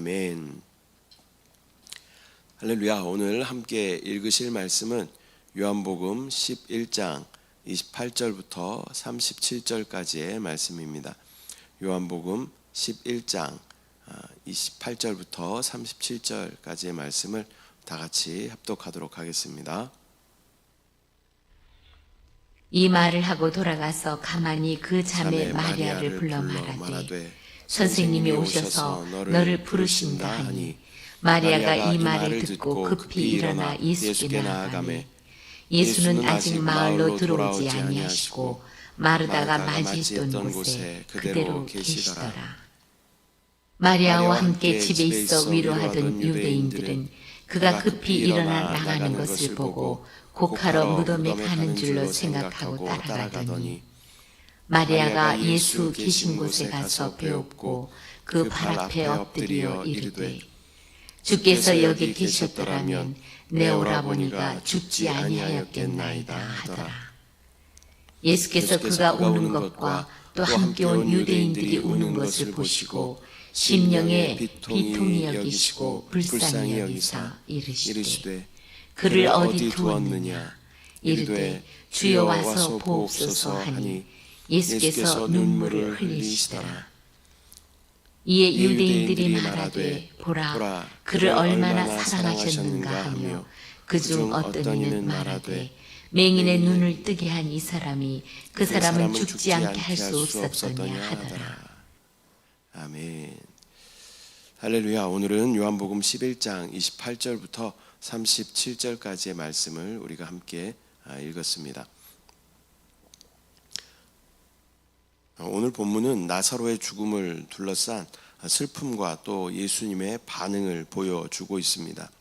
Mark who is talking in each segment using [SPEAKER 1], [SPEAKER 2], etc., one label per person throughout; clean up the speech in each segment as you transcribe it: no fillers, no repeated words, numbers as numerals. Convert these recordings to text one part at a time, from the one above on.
[SPEAKER 1] 아멘. 할렐루야. 오늘 함께 읽으실 말씀은 요한복음 11장 28절부터 37절까지의 말씀입니다. 요한복음 11장 28절부터 37절까지의 말씀을 다 같이 합독하도록 하겠습니다.
[SPEAKER 2] 이 말을 하고 돌아가서 가만히 그 자매 마리아를 불러 말하되 선생님이 오셔서 너를 부르신다 하니 마리아가 이 말을 듣고 급히 일어나 예수께 나아가매 예수는 아직 마을로 들어오지 아니하시고 마르다가 맞이했던 곳에 그대로 계시더라. 마리아와 함께 집에 있어 위로하던 유대인들은 그가 급히 일어나 나가는 것을 보고 곡하러 무덤에 가는 줄로 생각하고 따라가더니 마리아가 예수 계신 곳에 가서 배웠고 그 발 앞에 엎드려 이르되 주께서 여기 계셨더라면 내 오라버니가 죽지 아니하였겠나이다 하더라. 예수께서 그가 우는 것과 또 함께 온 유대인들이 우는 것을 보시고 심령에 비통히 여기시고 불쌍히 여기사 이르시되 그를 어디 두었느냐 이르되 주여 와서 보옵소서 하니 예수께서 눈물을 흘리시더라. 이에 유대인들이 말하되 보라 그를 얼마나 사랑하셨는가 하며 그중 어떤 이는 말하되 맹인의 눈을 뜨게 한 이 사람이 그 사람을 죽지 않게 할 수 없었더냐 하더라.
[SPEAKER 1] 아멘. 할렐루야. 오늘은 요한복음 11장 28절부터 37절까지의 말씀을 우리가 함께 읽었습니다. 오늘 본문은 나사로의 죽음을 둘러싼 슬픔과 또 예수님의 반응을 보여주고 있습니다.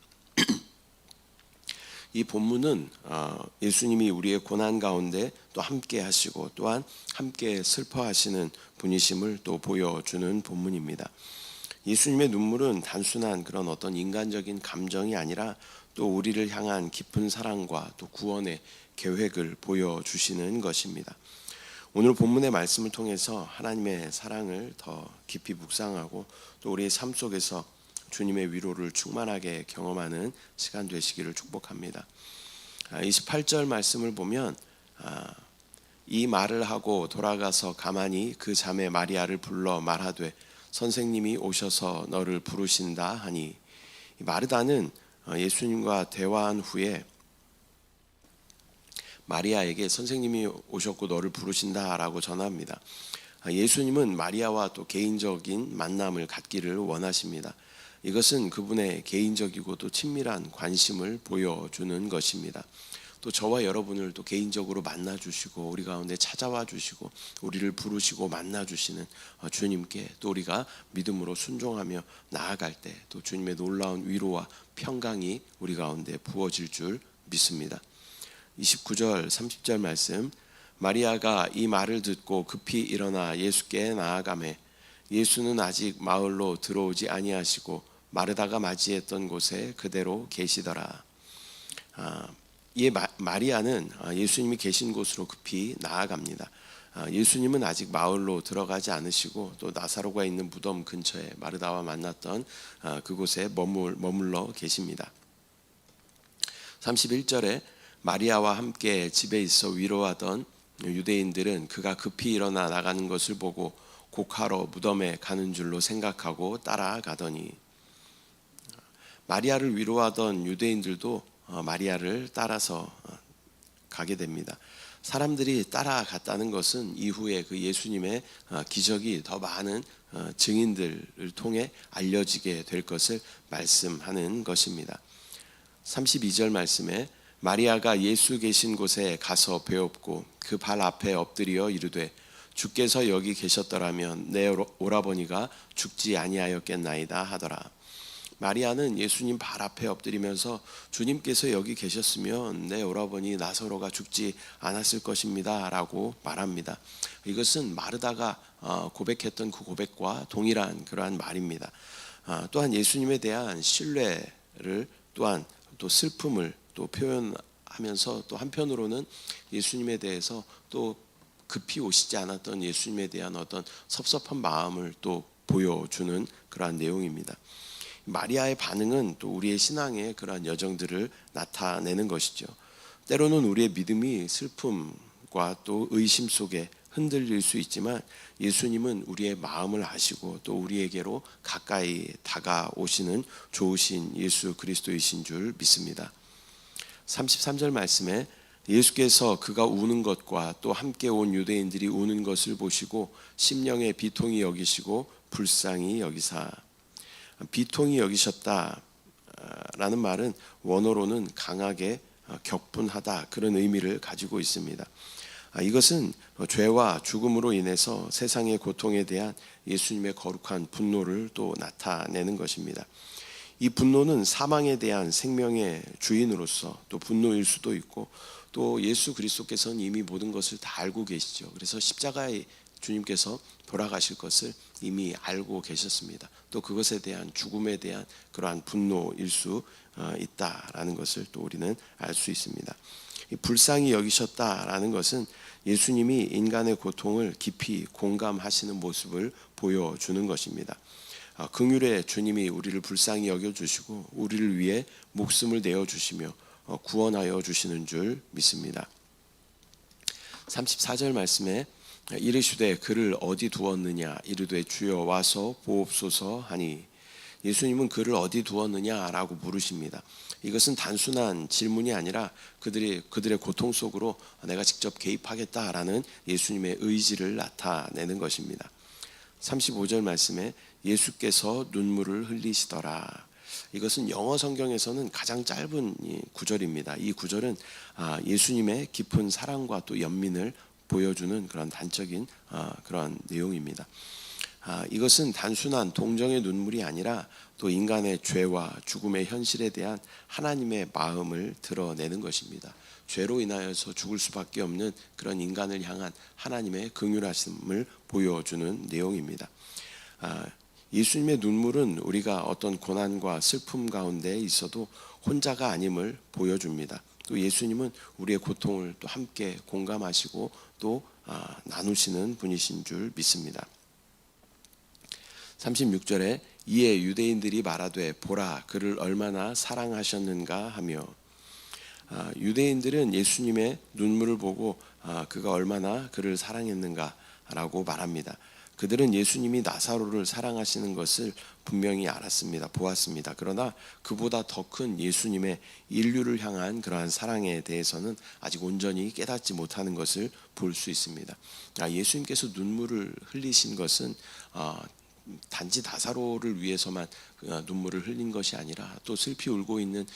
[SPEAKER 1] 이 본문은 예수님이 우리의 고난 가운데 또 함께 하시고 또한 함께 슬퍼하시는 분이심을 또 보여주는 본문입니다. 예수님의 눈물은 단순한 그런 어떤 인간적인 감정이 아니라 또 우리를 향한 깊은 사랑과 또 구원의 계획을 보여주시는 것입니다. 오늘 본문의 말씀을 통해서 하나님의 사랑을 더 깊이 묵상하고 또 우리의 삶 속에서 주님의 위로를 충만하게 경험하는 시간 되시기를 축복합니다. 28절 말씀을 보면 이 말을 하고 돌아가서 가만히 그 자매 마리아를 불러 말하되 선생님이 오셔서 너를 부르신다 하니, 마르다는 예수님과 대화한 후에 마리아에게 선생님이 오셨고 너를 부르신다라고 전합니다. 예수님은 마리아와 또 개인적인 만남을 갖기를 원하십니다. 이것은 그분의 개인적이고 또 친밀한 관심을 보여주는 것입니다. 또 저와 여러분을 또 개인적으로 만나주시고 우리 가운데 찾아와 주시고 우리를 부르시고 만나주시는 주님께 또 우리가 믿음으로 순종하며 나아갈 때 또 주님의 놀라운 위로와 평강이 우리 가운데 부어질 줄 믿습니다. 29절 30절 말씀, 마리아가 이 말을 듣고 급히 일어나 예수께 나아가매 예수는 아직 마을로 들어오지 아니하시고 마르다가 맞이했던 곳에 그대로 계시더라. 이 마리아는 예수님이 계신 곳으로 급히 나아갑니다. 예수님은 아직 마을로 들어가지 않으시고 또 나사로가 있는 무덤 근처에 마르다와 만났던 그곳에 머물러 계십니다. 31절에 마리아와 함께 집에 있어 위로하던 유대인들은 그가 급히 일어나 나가는 것을 보고 곡하러 무덤에 가는 줄로 생각하고 따라가더니, 마리아를 위로하던 유대인들도 마리아를 따라서 가게 됩니다. 사람들이 따라갔다는 것은 이후에 그 예수님의 기적이 더 많은 증인들을 통해 알려지게 될 것을 말씀하는 것입니다. 32절 말씀에 마리아가 예수 계신 곳에 가서 배웠고 그 발 앞에 엎드려 이르되 주께서 여기 계셨더라면 내 오라버니가 죽지 아니하였겠나이다 하더라. 마리아는 예수님 발 앞에 엎드리면서 주님께서 여기 계셨으면 내 오라버니 나사로가 죽지 않았을 것입니다 라고 말합니다. 이것은 마르다가 고백했던 그 고백과 동일한 그러한 말입니다. 또한 예수님에 대한 신뢰를 또한 또 슬픔을 또 표현하면서 또 한편으로는 예수님에 대해서 또 급히 오시지 않았던 예수님에 대한 어떤 섭섭한 마음을 또 보여주는 그러한 내용입니다. 마리아의 반응은 또 우리의 신앙의 그러한 여정들을 나타내는 것이죠. 때로는 우리의 믿음이 슬픔과 또 의심 속에 흔들릴 수 있지만 예수님은 우리의 마음을 아시고 또 우리에게로 가까이 다가오시는 좋으신 예수 그리스도이신 줄 믿습니다. 33절 말씀에 예수께서 그가 우는 것과 또 함께 온 유대인들이 우는 것을 보시고 심령의 비통히 여기시고 불쌍히 여기사. 비통히 여기셨다라는 말은 원어로는 강하게 격분하다 그런 의미를 가지고 있습니다. 이것은 죄와 죽음으로 인해서 세상의 고통에 대한 예수님의 거룩한 분노를 또 나타내는 것입니다. 이 분노는 사망에 대한 생명의 주인으로서 또 분노일 수도 있고 또 예수 그리스도께서는 이미 모든 것을 다 알고 계시죠. 그래서 십자가에 주님께서 돌아가실 것을 이미 알고 계셨습니다. 또 그것에 대한 죽음에 대한 그러한 분노일 수 있다라는 것을 또 우리는 알 수 있습니다. 불쌍히 여기셨다라는 것은 예수님이 인간의 고통을 깊이 공감하시는 모습을 보여주는 것입니다. 긍휼의 주님이 우리를 불쌍히 여겨주시고 우리를 위해 목숨을 내어주시며 구원하여 주시는 줄 믿습니다. 34절 말씀에 이르시되 그를 어디 두었느냐 이르되 주여 와서 보옵소서 하니 예수님은 그를 어디 두었느냐라고 물으십니다. 이것은 단순한 질문이 아니라 그들의 고통 속으로 내가 직접 개입하겠다라는 예수님의 의지를 나타내는 것입니다. 35절 말씀에 예수께서 눈물을 흘리시더라. 이것은 영어 성경에서는 가장 짧은 구절입니다. 이 구절은 예수님의 깊은 사랑과 또 연민을 보여주는 그런 단적인 그런 내용입니다. 이것은 단순한 동정의 눈물이 아니라 또 인간의 죄와 죽음의 현실에 대한 하나님의 마음을 드러내는 것입니다. 죄로 인하여서 죽을 수밖에 없는 그런 인간을 향한 하나님의 긍휼하심을 보여주는 내용입니다. 예수님의 눈물은 우리가 어떤 고난과 슬픔 가운데 있어도 혼자가 아님을 보여줍니다. 또 예수님은 우리의 고통을 또 함께 공감하시고 또 나누시는 분이신 줄 믿습니다. 36절에 이에 유대인들이 말하되 보라 그를 얼마나 사랑하셨는가 하며 유대인들은 예수님의 눈물을 보고 그가 얼마나 그를 사랑했는가라고 말합니다. 그들은 예수님이 나사로를 사랑하시는 것을 분명히 알았습니다. 보았습니다. 그러나 그보다 더 큰 예수님의 인류를 향한 그러한 사랑에 대해서는 아직 온전히 깨닫지 못하는 것을 볼 수 있습니다. 예수님께서 눈물을 흘리신 것은 단지 나사로를 위해서만 눈물을 흘린 것이 아니라 또 슬피 울고 있는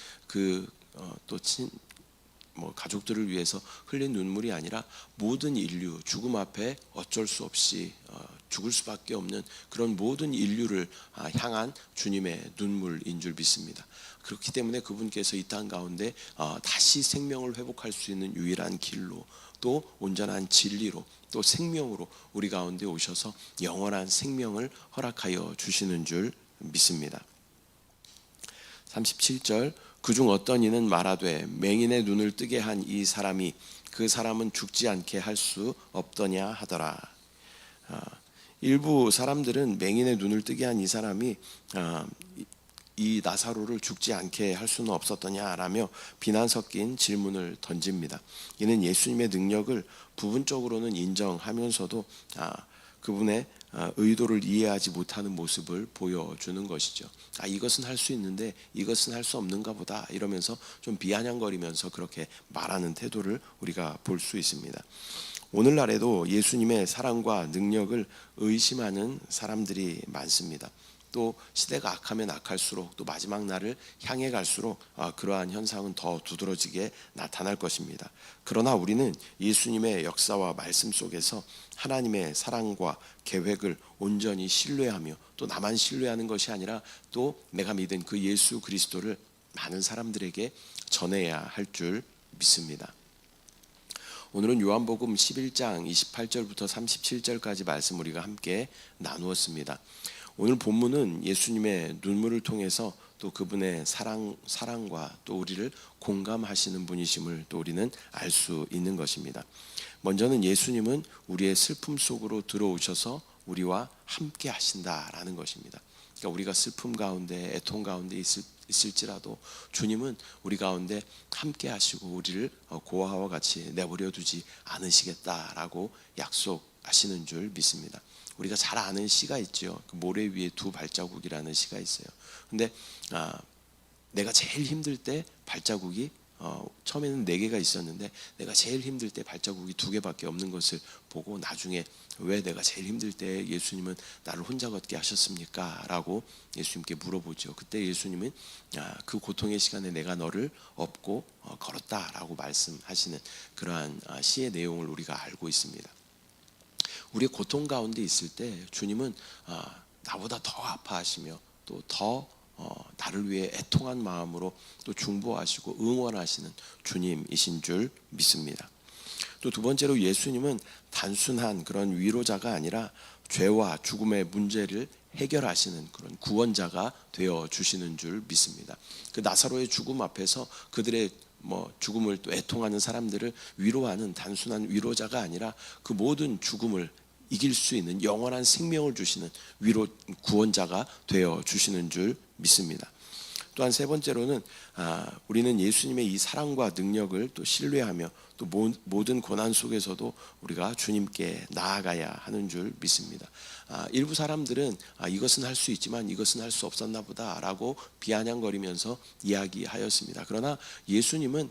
[SPEAKER 1] 가족들을 위해서 흘린 눈물이 아니라 모든 인류 죽음 앞에 어쩔 수 없이 죽을 수밖에 없는 그런 모든 인류를 향한 주님의 눈물인 줄 믿습니다. 그렇기 때문에 그분께서 이 땅 가운데 다시 생명을 회복할 수 있는 유일한 길로 또 온전한 진리로 또 생명으로 우리 가운데 오셔서 영원한 생명을 허락하여 주시는 줄 믿습니다. 37절 그중 어떤 이는 말하되 맹인의 눈을 뜨게 한 이 사람이 그 사람은 죽지 않게 할 수 없더냐 하더라. 일부 사람들은 맹인의 눈을 뜨게 한 이 사람이 이 나사로를 죽지 않게 할 수는 없었더냐라며 비난 섞인 질문을 던집니다. 이는 예수님의 능력을 부분적으로는 인정하면서도 그분의 의도를 이해하지 못하는 모습을 보여주는 것이죠. 이것은 할 수 있는데 이것은 할 수 없는가 보다 이러면서 좀 비아냥거리면서 그렇게 말하는 태도를 우리가 볼 수 있습니다. 오늘날에도 예수님의 사랑과 능력을 의심하는 사람들이 많습니다. 또 시대가 악하면 악할수록 또 마지막 날을 향해 갈수록 그러한 현상은 더 두드러지게 나타날 것입니다. 그러나 우리는 예수님의 역사와 말씀 속에서 하나님의 사랑과 계획을 온전히 신뢰하며 또 나만 신뢰하는 것이 아니라 또 내가 믿은 그 예수 그리스도를 많은 사람들에게 전해야 할 줄 믿습니다. 오늘은 요한복음 11장 28절부터 37절까지 말씀 우리가 함께 나누었습니다. 오늘 본문은 예수님의 눈물을 통해서 또 그분의 사랑과 또 우리를 공감하시는 분이심을 또 우리는 알 수 있는 것입니다. 먼저는 예수님은 우리의 슬픔 속으로 들어오셔서 우리와 함께 하신다라는 것입니다. 그러니까 우리가 슬픔 가운데 애통 가운데 있을지라도 주님은 우리 가운데 함께 하시고 우리를 고아와 같이 내버려 두지 않으시겠다라고 약속하시는 줄 믿습니다. 우리가 잘 아는 시가 있죠. 그 모래 위에 두 발자국이라는 시가 있어요. 근데 내가 제일 힘들 때 발자국이 처음에는 4개가 있었는데 내가 제일 힘들 때 발자국이 2개밖에 없는 것을 보고 나중에 왜 내가 제일 힘들 때 예수님은 나를 혼자 걷게 하셨습니까? 라고 예수님께 물어보죠. 그때 예수님은 그 고통의 시간에 내가 너를 업고 걸었다라고 말씀하시는 그러한 시의 내용을 우리가 알고 있습니다. 우리의 고통 가운데 있을 때 주님은 나보다 더 아파하시며 또 더 나를 위해 애통한 마음으로 또 중보하시고 응원하시는 주님이신 줄 믿습니다. 또 두 번째로 예수님은 단순한 그런 위로자가 아니라 죄와 죽음의 문제를 해결하시는 그런 구원자가 되어 주시는 줄 믿습니다. 그 나사로의 죽음 앞에서 그들의 죽음을 또 애통하는 사람들을 위로하는 단순한 위로자가 아니라 그 모든 죽음을 이길 수 있는 영원한 생명을 주시는 위로 구원자가 되어 주시는 줄 믿습니다. 또한 세 번째로는 우리는 예수님의 이 사랑과 능력을 또 신뢰하며 또 모든 고난 속에서도 우리가 주님께 나아가야 하는 줄 믿습니다. 일부 사람들은 이것은 할 수 있지만 이것은 할 수 없었나 보다라고 비아냥거리면서 이야기하였습니다. 그러나 예수님은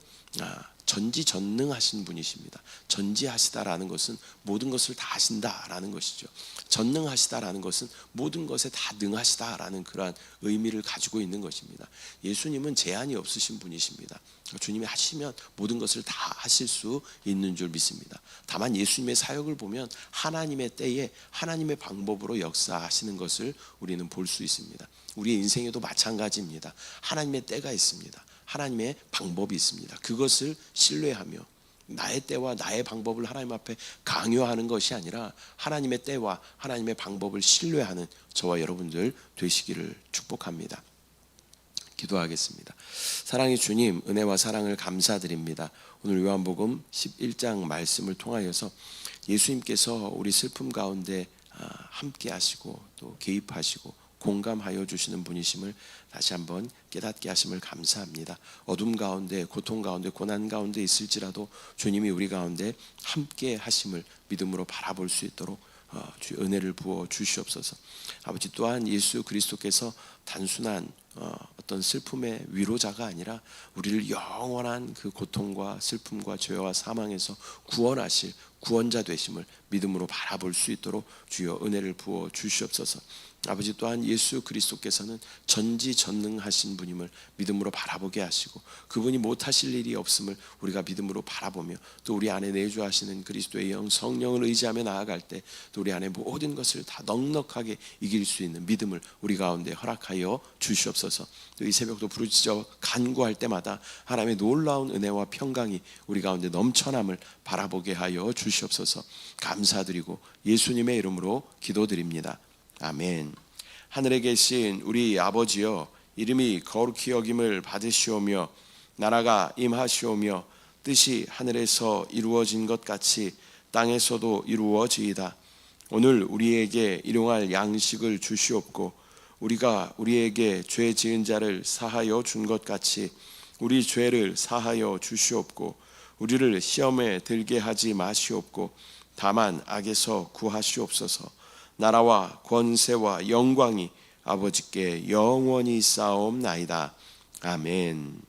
[SPEAKER 1] 전지전능하신 분이십니다. 전지하시다라는 것은 모든 것을 다 하신다라는 것이죠. 전능하시다라는 것은 모든 것에 다 능하시다라는 그러한 의미를 가지고 있는 것입니다. 예수님은 제한이 없으신 분이십니다. 주님이 하시면 모든 것을 다 하실 수 있는 줄 믿습니다. 다만 예수님의 사역을 보면 하나님의 때에 하나님의 방법으로 역사하시는 것을 우리는 볼 수 있습니다. 우리의 인생에도 마찬가지입니다. 하나님의 때가 있습니다. 하나님의 방법이 있습니다. 그것을 신뢰하며 나의 때와 나의 방법을 하나님 앞에 강요하는 것이 아니라 하나님의 때와 하나님의 방법을 신뢰하는 저와 여러분들 되시기를 축복합니다. 기도하겠습니다. 사랑의 주님, 은혜와 사랑을 감사드립니다. 오늘 요한복음 11장 말씀을 통하여서 예수님께서 우리 슬픔 가운데 함께 하시고 또 개입하시고 공감하여 주시는 분이심을 다시 한번 깨닫게 하심을 감사합니다. 어둠 가운데 고통 가운데 고난 가운데 있을지라도 주님이 우리 가운데 함께 하심을 믿음으로 바라볼 수 있도록 주의 은혜를 부어 주시옵소서. 아버지, 또한 예수 그리스도께서 단순한 어떤 슬픔의 위로자가 아니라 우리를 영원한 그 고통과 슬픔과 죄와 사망에서 구원하실 구원자 되심을 믿음으로 바라볼 수 있도록 주여 은혜를 부어 주시옵소서. 아버지, 또한 예수 그리스도께서는 전지전능하신 분임을 믿음으로 바라보게 하시고 그분이 못하실 일이 없음을 우리가 믿음으로 바라보며 또 우리 안에 내주하시는 그리스도의 영 성령을 의지하며 나아갈 때 또 우리 안에 모든 것을 다 넉넉하게 이길 수 있는 믿음을 우리 가운데 허락하여 주시옵소서. 또 이 새벽도 부르짖어 간구할 때마다 하나님의 놀라운 은혜와 평강이 우리 가운데 넘쳐남을 바라보게 하여 주시옵소서. 감사드리고 예수님의 이름으로 기도드립니다. 아멘. 하늘에 계신 우리 아버지여, 이름이 거룩히 여김을 받으시오며 나라가 임하시오며 뜻이 하늘에서 이루어진 것 같이 땅에서도 이루어지이다. 오늘 우리에게 일용할 양식을 주시옵고 우리가 우리에게 죄 지은 자를 사하여 준 것 같이 우리 죄를 사하여 주시옵고 우리를 시험에 들게 하지 마시옵고 다만 악에서 구하시옵소서. 나라와 권세와 영광이 아버지께 영원히 쌓옵나이다. 아멘.